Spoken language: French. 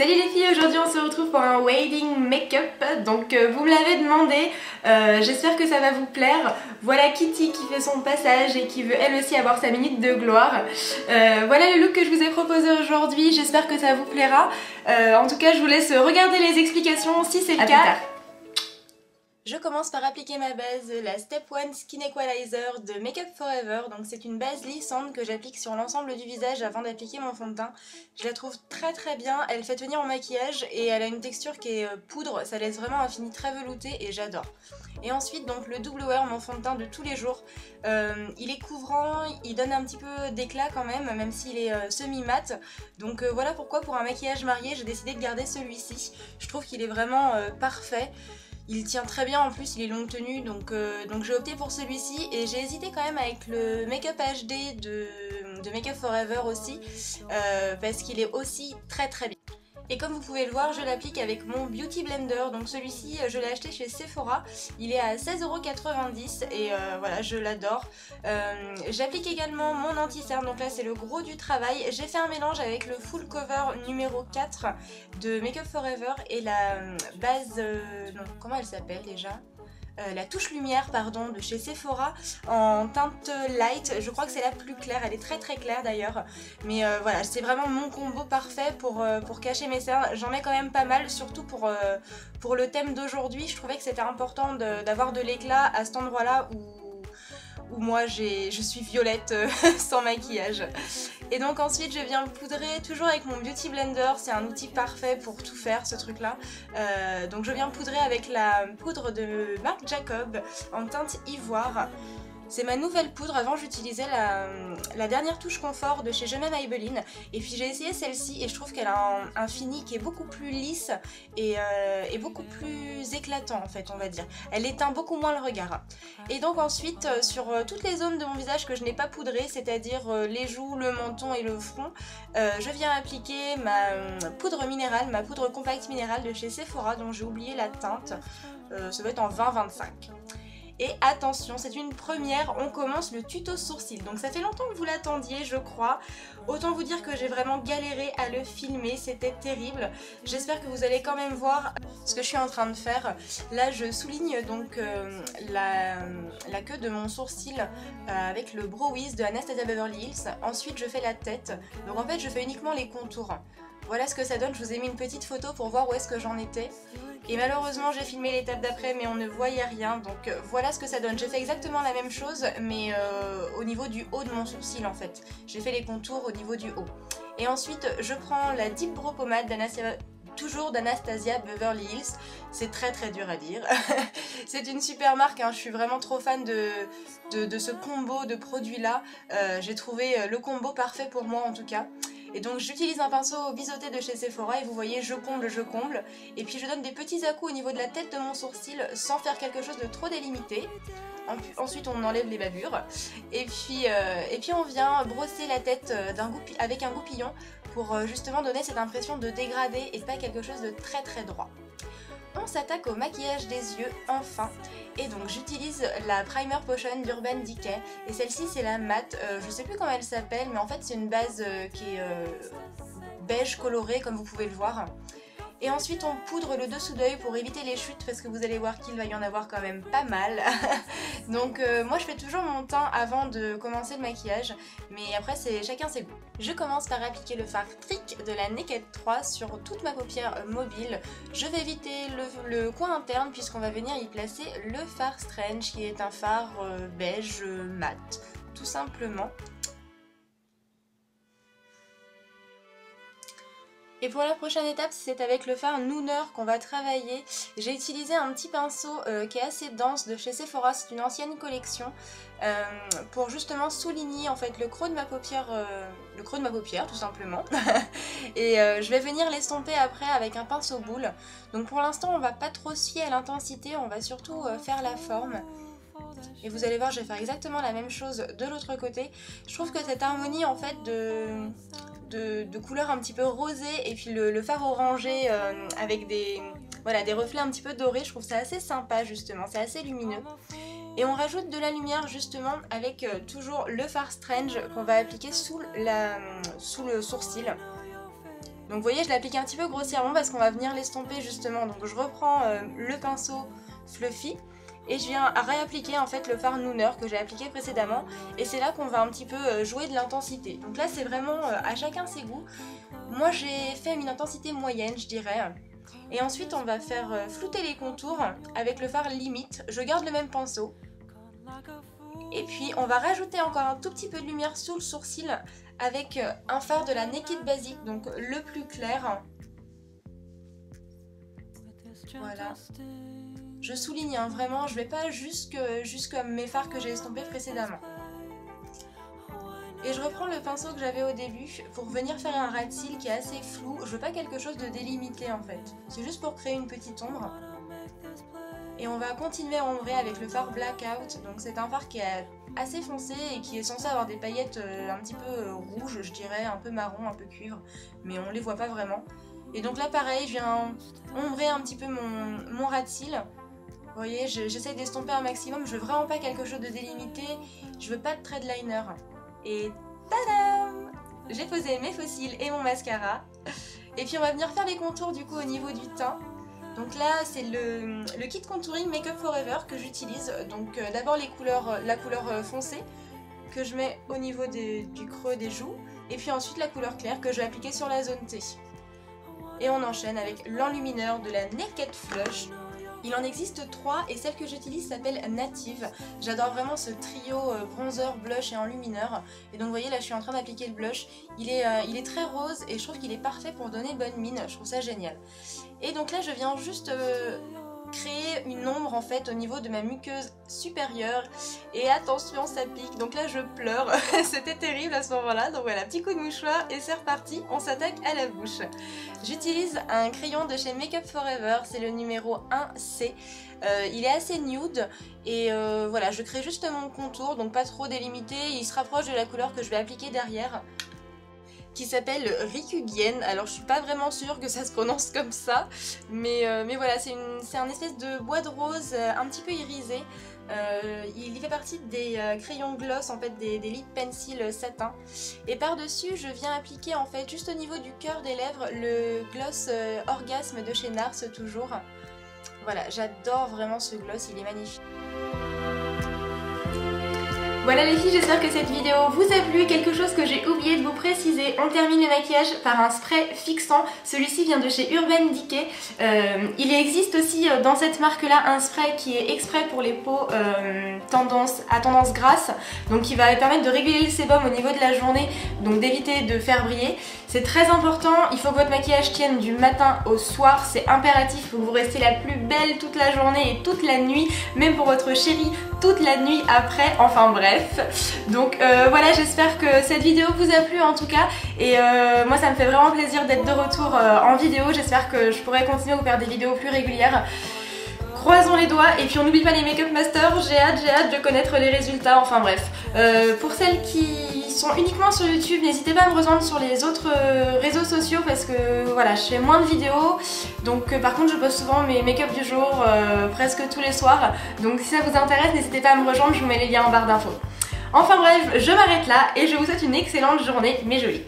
Salut les filles, aujourd'hui on se retrouve pour un wedding make-up, donc vous me l'avez demandé, j'espère que ça va vous plaire. Voilà Kitty qui fait son passage et qui veut elle aussi avoir sa minute de gloire. Voilà le look que je vous ai proposé aujourd'hui, j'espère que ça vous plaira. En tout cas je vous laisse regarder les explications si c'est le cas. Je commence par appliquer ma base, la Step 1 Skin Equalizer de Make Up For Ever. Donc c'est une base lissante que j'applique sur l'ensemble du visage avant d'appliquer mon fond de teint. Je la trouve très bien, elle fait tenir mon maquillage et elle a une texture qui est poudre, ça laisse vraiment un fini très velouté et j'adore. Et ensuite donc le Double Wear, mon fond de teint de tous les jours. Il est couvrant, il donne un petit peu d'éclat quand même s'il est semi-mat. Donc voilà pourquoi pour un maquillage marié j'ai décidé de garder celui-ci. Je trouve qu'il est vraiment parfait. Il tient très bien en plus, il est longue tenue, donc j'ai opté pour celui-ci et j'ai hésité quand même avec le Make-up HD de Make Up For Ever aussi parce qu'il est aussi très bien. Et comme vous pouvez le voir, je l'applique avec mon Beauty Blender, donc celui-ci je l'ai acheté chez Sephora, il est à 16,90 € et voilà, je l'adore. J'applique également mon anti-cerne, donc là c'est le gros du travail. J'ai fait un mélange avec le Full Cover numéro 4 de Make Up For Ever et la base, non, comment elle s'appelle déjà ? La touche lumière pardon de chez Sephora en teinte light, je crois que c'est la plus claire, elle est très claire d'ailleurs, mais voilà, c'est vraiment mon combo parfait pour cacher mes cernes. J'en mets quand même pas mal, surtout pour le thème d'aujourd'hui. Je trouvais que c'était important d'avoir de l'éclat à cet endroit là où moi je suis violette sans maquillage. Et donc ensuite je viens poudrer toujours avec mon Beauty Blender, c'est un outil parfait pour tout faire ce truc là. Donc je viens poudrer avec la poudre de Marc Jacob en teinte ivoire. C'est ma nouvelle poudre, avant j'utilisais la dernière touche confort de chez Je m'aime Maybelline et puis j'ai essayé celle-ci et je trouve qu'elle a un fini qui est beaucoup plus lisse et beaucoup plus éclatant en fait on va dire. Elle éteint beaucoup moins le regard. Et donc ensuite sur toutes les zones de mon visage que je n'ai pas poudré, c'est-à-dire les joues, le menton et le front, je viens appliquer ma poudre minérale, ma poudre compacte minérale de chez Sephora dont j'ai oublié la teinte, ça doit être en 20-25. Et attention, c'est une première, on commence le tuto sourcil. Donc ça fait longtemps que vous l'attendiez, je crois. Autant vous dire que j'ai vraiment galéré à le filmer, c'était terrible. J'espère que vous allez quand même voir ce que je suis en train de faire. Là, je souligne donc la queue de mon sourcil avec le Brow Wiz de Anastasia Beverly Hills. Ensuite, je fais la tête. Donc en fait, je fais uniquement les contours. Voilà ce que ça donne, je vous ai mis une petite photo pour voir où est-ce que j'en étais. Et malheureusement j'ai filmé l'étape d'après mais on ne voyait rien, donc voilà ce que ça donne. J'ai fait exactement la même chose mais au niveau du haut de mon sourcil en fait. J'ai fait les contours au niveau du haut. Et ensuite je prends la Deep Brow Pomade toujours d'Anastasia Beverly Hills. C'est très dur à dire. C'est une super marque, hein. Je suis vraiment trop fan de ce combo de produits là. J'ai trouvé le combo parfait pour moi en tout cas. Et donc j'utilise un pinceau biseauté de chez Sephora et vous voyez je comble et puis je donne des petits à-coups au niveau de la tête de mon sourcil sans faire quelque chose de trop délimité. Ensuite on enlève les bavures et puis on vient brosser la tête avec un goupillon pour justement donner cette impression de dégradé et pas quelque chose de très droit. On s'attaque au maquillage des yeux enfin et donc j'utilise la Primer Potion d'Urban Decay et celle-ci c'est la matte, je sais plus comment elle s'appelle mais en fait c'est une base qui est beige coloré comme vous pouvez le voir. Et ensuite on poudre le dessous d'œil pour éviter les chutes parce que vous allez voir qu'il va y en avoir quand même pas mal. Donc moi je fais toujours mon teint avant de commencer le maquillage mais après c'est chacun ses goûts. Je commence par appliquer le fard Trick de la Naked 3 sur toute ma paupière mobile. Je vais éviter le coin interne puisqu'on va venir y placer le fard Strange qui est un fard beige mat tout simplement. Et pour la prochaine étape, c'est avec le fard Nooner qu'on va travailler. J'ai utilisé un petit pinceau qui est assez dense de chez Sephora, c'est une ancienne collection, pour justement souligner en fait le creux de ma paupière tout simplement. Et je vais venir l'estomper après avec un pinceau boule. Donc pour l'instant, on va pas trop se fier à l'intensité, on va surtout faire la forme. Et vous allez voir, je vais faire exactement la même chose de l'autre côté. Je trouve que cette harmonie en fait de couleurs un petit peu rosées et puis le fard orangé avec des reflets un petit peu dorés, je trouve ça assez sympa justement, c'est assez lumineux. Et on rajoute de la lumière justement avec toujours le fard Strange qu'on va appliquer sous le sourcil. Donc vous voyez, je l'applique un petit peu grossièrement parce qu'on va venir l'estomper justement. Donc je reprends le pinceau Fluffy et je viens réappliquer en fait le fard Nooner que j'ai appliqué précédemment. Et c'est là qu'on va un petit peu jouer de l'intensité. Donc là c'est vraiment à chacun ses goûts. Moi j'ai fait une intensité moyenne, je dirais. Et ensuite on va faire flouter les contours avec le fard Limite. Je garde le même pinceau. Et puis on va rajouter encore un tout petit peu de lumière sous le sourcil avec un fard de la Naked Basic, donc le plus clair. Voilà. Je souligne hein, vraiment, je vais pas jusque mes fards que j'ai estompés précédemment. Et je reprends le pinceau que j'avais au début pour venir faire un ras de cils qui est assez flou. Je veux pas quelque chose de délimité en fait. C'est juste pour créer une petite ombre. Et on va continuer à ombrer avec le fard Blackout. Donc c'est un fard qui est assez foncé et qui est censé avoir des paillettes un petit peu rouges, je dirais, un peu marron, un peu cuivre. Mais on les voit pas vraiment. Et donc là pareil, je viens ombrer un petit peu mon ras de cils. Vous voyez, j'essaie d'estomper un maximum. Je veux vraiment pas quelque chose de délimité. Je veux pas de thread liner. Et tadam! J'ai posé mes faux cils et mon mascara. Et puis on va venir faire les contours du coup au niveau du teint. Donc là c'est le kit contouring Make Up Forever que j'utilise. Donc d'abord la couleur foncée que je mets au niveau du creux des joues. Et puis ensuite la couleur claire que je vais appliquer sur la zone T. Et on enchaîne avec l'enlumineur de la Naked Flush. Il en existe 3 et celle que j'utilise s'appelle Native. J'adore vraiment ce trio bronzer, blush et enlumineur. Et donc vous voyez là je suis en train d'appliquer le blush. Il est très rose et je trouve qu'il est parfait pour donner bonne mine. Je trouve ça génial. Et donc là je viens juste créer une ombre en fait au niveau de ma muqueuse supérieure. Et attention ça pique, donc là je pleure. C'était terrible à ce moment-là. Donc voilà, petit coup de mouchoir et c'est reparti, on s'attaque à la bouche. J'utilise un crayon de chez Make Up Forever, c'est le numéro 1C. Il est assez nude et voilà, je crée juste mon contour, donc pas trop délimité. Il se rapproche de la couleur que je vais appliquer derrière, qui s'appelle Rikugien. Alors je suis pas vraiment sûre que ça se prononce comme ça, mais voilà, c'est un espèce de bois de rose un petit peu irisé. Il fait partie des crayons gloss, en fait des lip pencil satin. Et par dessus je viens appliquer en fait juste au niveau du cœur des lèvres le gloss Orgasme de chez Nars toujours. Voilà, j'adore vraiment ce gloss, il est magnifique. Voilà les filles, j'espère que cette vidéo vous a plu. Quelque chose que j'ai oublié de vous préciser, on termine le maquillage par un spray fixant. Celui-ci vient de chez Urban Decay. Il existe aussi dans cette marque là un spray qui est exprès pour les peaux à tendance grasse, donc qui va permettre de réguler le sébum au niveau de la journée, donc d'éviter de faire briller. C'est très important, il faut que votre maquillage tienne du matin au soir, c'est impératif, il faut que vous restiez la plus belle toute la journée et toute la nuit, même pour votre chéri toute la nuit après, enfin bref. Donc voilà, j'espère que cette vidéo vous a plu en tout cas, et moi ça me fait vraiment plaisir d'être de retour en vidéo. J'espère que je pourrai continuer à vous faire des vidéos plus régulières. Croisons les doigts, et puis on n'oublie pas les Make Up Masters, j'ai hâte de connaître les résultats, enfin bref. Pour celles qui sont uniquement sur YouTube, n'hésitez pas à me rejoindre sur les autres réseaux sociaux parce que voilà, je fais moins de vidéos. Donc par contre je poste souvent mes make-up du jour presque tous les soirs. Donc si ça vous intéresse, n'hésitez pas à me rejoindre, je vous mets les liens en barre d'infos. Enfin bref, je m'arrête là et je vous souhaite une excellente journée, mes jolies.